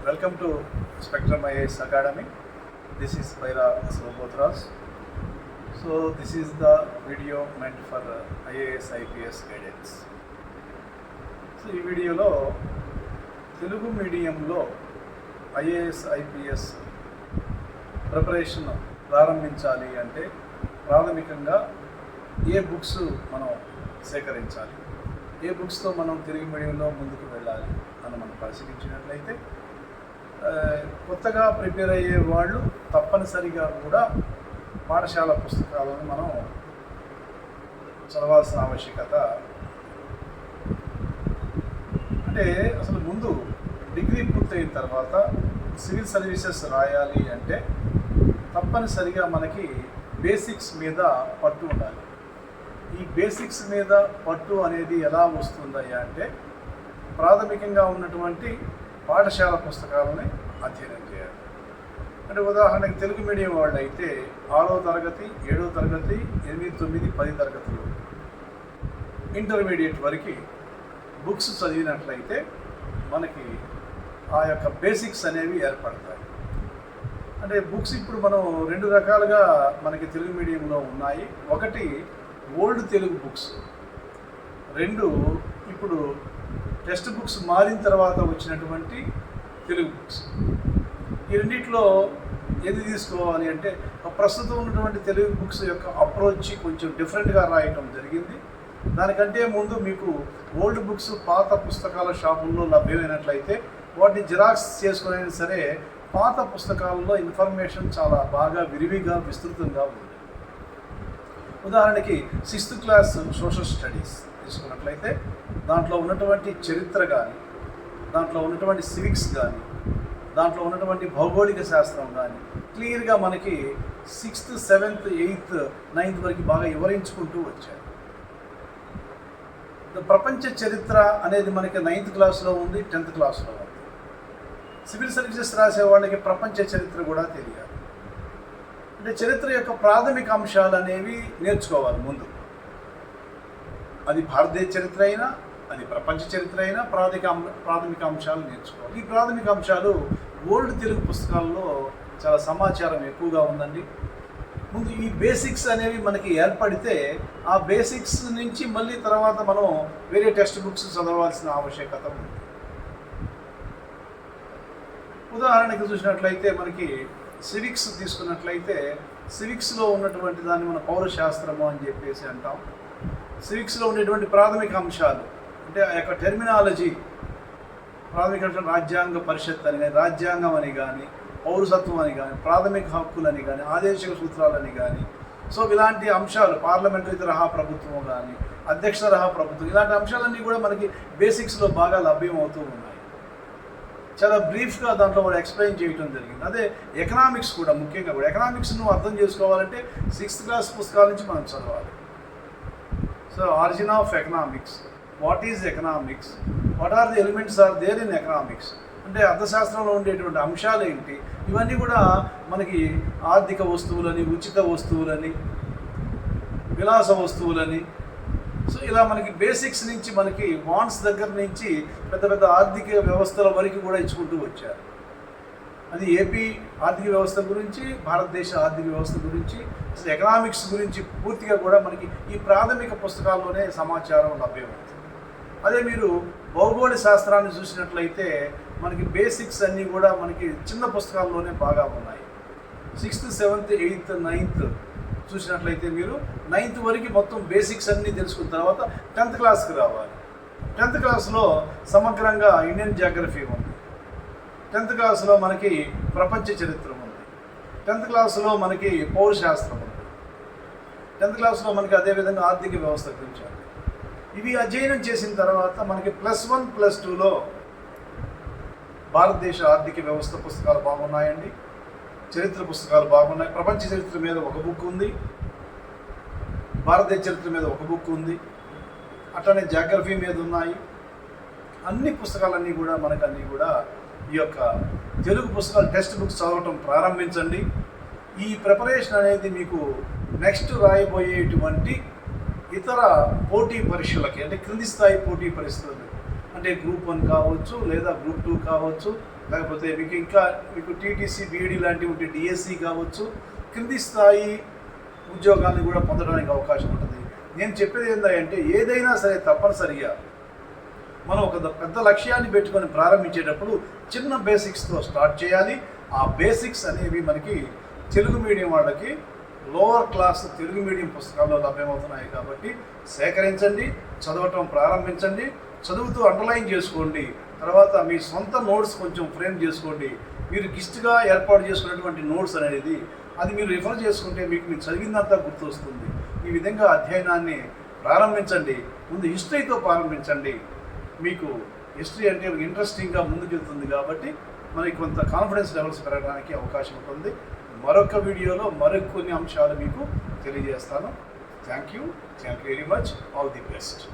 Welcome to Spectrum IAS Academy. This is Paira Slobothras. So this is the video meant for IAS IPS guidance. So ఈ వీడియోలో తెలుగు మీడియంలో IAS IPS preparation ప్రారంభించాలి అంటే ప్రాథమికంగా ఏ books మనం సేకరించాలి, ఏ బుక్స్తో మనం తెలుగు మీడియంలో ముందుకు వెళ్ళాలి అని మనం పరిశీలించినట్లయితే కొత్తగా ప్రిపేర్ అయ్యే వాళ్ళు తప్పనిసరిగా కూడా పాఠశాల పుస్తకాలను మనం చదవాల్సిన ఆవశ్యకత. అంటే అసలు ముందు డిగ్రీ పూర్తయిన తర్వాత సివిల్ సర్వీసెస్ రాయాలి అంటే తప్పనిసరిగా మనకి బేసిక్స్ మీద పట్టు ఉండాలి. ఈ బేసిక్స్ మీద పట్టు అనేది ఎలా వస్తుందయ్యా అంటే ప్రాథమికంగా ఉన్నటువంటి పాఠశాల పుస్తకాలని అధ్యయనం చేయాలి. అంటే ఉదాహరణకి తెలుగు మీడియం వాళ్ళు అయితే 6వ తరగతి, 7వ తరగతి, 8, 9, 10 తరగతులు ఇంటర్మీడియట్ వరకు బుక్స్ చదివినట్లయితే మనకి ఆ యొక్క బేసిక్స్ అనేవి ఏర్పడతాయి. అంటే బుక్స్ ఇప్పుడు మనం 2 రకాలుగా మనకి తెలుగు మీడియంలో ఉన్నాయి. ఒకటి ఓల్డ్ తెలుగు బుక్స్, 2 ఇప్పుడు టెక్స్ట్ బుక్స్ మారిన తర్వాత వచ్చినటువంటి తెలుగు బుక్స్. ఈ రెండిట్లో ఏది తీసుకోవాలి అంటే ప్రస్తుతం ఉన్నటువంటి తెలుగు బుక్స్ యొక్క అప్రోచ్ కొంచెం డిఫరెంట్గా రాయటం జరిగింది. దానికంటే ముందు మీకు ఓల్డ్ బుక్స్ పాత పుస్తకాల షాపుల్లో లభ్యమైనట్లయితే వాటిని జిరాక్స్ చేసుకునే సరే పాత పుస్తకాలలో ఇన్ఫర్మేషన్ చాలా బాగా విరివిగా విస్తృతంగా ఉంది. ఉదాహరణకి 6th క్లాస్ సోషల్ స్టడీస్ తీసుకున్నట్లయితే దాంట్లో ఉన్నటువంటి చరిత్ర కానీ, దాంట్లో ఉన్నటువంటి సివిక్స్ కానీ, దాంట్లో ఉన్నటువంటి భౌగోళిక శాస్త్రం కానీ క్లియర్గా మనకి 6th, 7th, 8th, 9th వరకు బాగా వివరించుకుంటూ వచ్చారు. ప్రపంచ చరిత్ర అనేది మనకి 9th క్లాస్లో ఉంది, 10th క్లాస్లో ఉంది. సివిల్ సర్వీసెస్ రాసే వాళ్ళకి ప్రపంచ చరిత్ర కూడా తెలియాలి. అంటే చరిత్ర యొక్క ప్రాథమిక అంశాలు అనేవి నేర్చుకోవాలి ముందు. అది భారతదేశ చరిత్ర అయినా, అది ప్రపంచ చరిత్ర అయినా ప్రాథమిక అంశాలు నేర్చుకోవాలి. ఈ ప్రాథమిక అంశాలు ఓల్డ్ తెలుగు పుస్తకాల్లో చాలా సమాచారం ఎక్కువగా ఉందండి. ముందు ఈ బేసిక్స్ అనేవి మనకి ఏర్పడితే ఆ బేసిక్స్ నుంచి మళ్ళీ తర్వాత మనం వేరే టెక్స్ట్ బుక్స్ చదవాల్సిన ఆవశ్యకత ఉంది. ఉదాహరణకి చూసినట్లయితే మనకి సివిక్స్ తీసుకున్నట్లయితే సివిక్స్లో ఉన్నటువంటి దాన్ని మనం పౌరశాస్త్రము అని చెప్పేసి అంటాం. సివిక్స్లో ఉండేటువంటి ప్రాథమిక అంశాలు అంటే ఆ యొక్క టెర్మినాలజీ, ప్రాథమిక అంశాలు రాజ్యాంగ పరిషత్ అని కానీ, రాజ్యాంగం అని కానీ, పౌరసత్వం అని కానీ, ప్రాథమిక హక్కులని కానీ, ఆదేశిక సూత్రాలని కానీ, సో ఇలాంటి అంశాలు, పార్లమెంటరీ తరహా ప్రభుత్వం కానీ, అధ్యక్ష తరహా ప్రభుత్వం, ఇలాంటి అంశాలన్నీ కూడా మనకి బేసిక్స్లో బాగా లభ్యమవుతూ ఉన్నాయి. చాలా బ్రీఫ్గా దాంట్లో కూడా ఎక్స్ప్లెయిన్ చేయడం జరిగింది. అదే ఎకనామిక్స్ కూడా ముఖ్యంగా కూడా ఎకనామిక్స్ నువ్వు అర్థం చేసుకోవాలంటే 6th క్లాస్ పుస్తకాల నుంచి మనం చదవాలి. So origin of economics, what is economics, what are the elements are there in economics, అంటే అర్థశాస్త్రంలో ఉండేటువంటి అంశాలు ఏంటి, ఇవన్నీ కూడా మనకి ఆర్థిక వస్తువులని, ఉచిత వస్తువులని, విలాస వస్తువులని, సో ఇలా మనకి బేసిక్స్ నుంచి మనకి వాంట్స్ దగ్గర నుంచి పెద్ద పెద్ద ఆర్థిక వ్యవస్థల వరకు కూడా ఇచ్చుకుంటూ వచ్చారు. అది ఏపీ ఆర్థిక వ్యవస్థ గురించి, భారతదేశ ఆర్థిక వ్యవస్థ గురించి, అసలు ఎకనామిక్స్ గురించి పూర్తిగా కూడా మనకి ఈ ప్రాథమిక పుస్తకాల్లోనే సమాచారం లభ్యమవుతుంది. అదే మీరు భౌగోళిక శాస్త్రాన్ని చూసినట్లయితే మనకి బేసిక్స్ అన్నీ కూడా మనకి చిన్న పుస్తకాల్లోనే బాగా ఉన్నాయి. 6th, 7th, 8th, 9th చూసినట్లయితే మీరు 9th వరకు మొత్తం బేసిక్స్ అన్నీ తెలుసుకున్న తర్వాత 10th క్లాస్కి రావాలి. 10th క్లాస్లో సమగ్రంగా ఇండియన్ జాగ్రఫీ ఉంది, 10th క్లాస్లో మనకి ప్రపంచ చరిత్ర ఉంది, 10th క్లాస్లో మనకి పౌరశాస్త్రం ఉంది, 10th క్లాస్లో మనకి అదేవిధంగా ఆర్థిక వ్యవస్థ గురించి. ఇవి అధ్యయనం చేసిన తర్వాత మనకి +1, +2లో భారతదేశ ఆర్థిక వ్యవస్థ పుస్తకాలు బాగున్నాయండి, చరిత్ర పుస్తకాలు బాగున్నాయి. ప్రపంచ చరిత్ర మీద ఒక బుక్ ఉంది, భారతదేశ చరిత్ర మీద ఒక బుక్ ఉంది, అట్లనే జాగ్రఫీ మీద ఉన్నాయి. అన్ని పుస్తకాలన్నీ కూడా మనకన్నీ కూడా ఈ యొక్క తెలుగు పుస్తకాలు టెక్స్ట్ బుక్స్ చదవటం ప్రారంభించండి. ఈ ప్రిపరేషన్ అనేది మీకు నెక్స్ట్ రాయబోయేటువంటి ఇతర పోటీ పరీక్షలకి, అంటే క్రింది స్థాయి పోటీ పరిస్థితులు, అంటే గ్రూప్ 1 కావచ్చు, లేదా గ్రూప్ 2 కావచ్చు, లేకపోతే మీకు టీటీసీ బీఈడీ లాంటివి ఉంటే డిఎస్సి కావచ్చు, కింది స్థాయి ఉద్యోగాన్ని కూడా పొందడానికి అవకాశం ఉంటుంది. నేను చెప్పేది ఏంటంటే ఏదైనా సరే తప్పనిసరిగా మనం ఒక పెద్ద లక్ష్యాన్ని పెట్టుకొని ప్రారంభించేటప్పుడు చిన్న బేసిక్స్తో స్టార్ట్ చేయాలి. ఆ బేసిక్స్ అనేవి మనకి తెలుగు మీడియం వాళ్ళకి లోవర్ క్లాస్ తెలుగు మీడియం పుస్తకాల్లో లభ్యమవుతున్నాయి కాబట్టి సేకరించండి, చదవటం ప్రారంభించండి, చదువుతూ అండర్లైన్ చేసుకోండి. తర్వాత మీ సొంత నోట్స్ కొంచెం ఫ్రేమ్ చేసుకోండి. మీరు గిస్ట్గా ఏర్పాటు చేసుకున్నటువంటి నోట్స్ అనేది అది మీరు రిఫర్ చేసుకుంటే మీరు చదివిందంతా గుర్తొస్తుంది. ఈ విధంగా అధ్యయనాన్ని ప్రారంభించండి. ముందు హిస్టరీతో ప్రారంభించండి. మీకు హిస్టరీ అంటే ఇంట్రెస్టింగ్గా ముందుకెళ్తుంది కాబట్టి మనకి కొంత కాన్ఫిడెన్స్ లెవెల్స్ పెరగడానికి అవకాశం ఉంటుంది. మరొక వీడియోలో మరికొన్ని అంశాలు మీకు తెలియజేస్తాను. Thank you very much. All the best.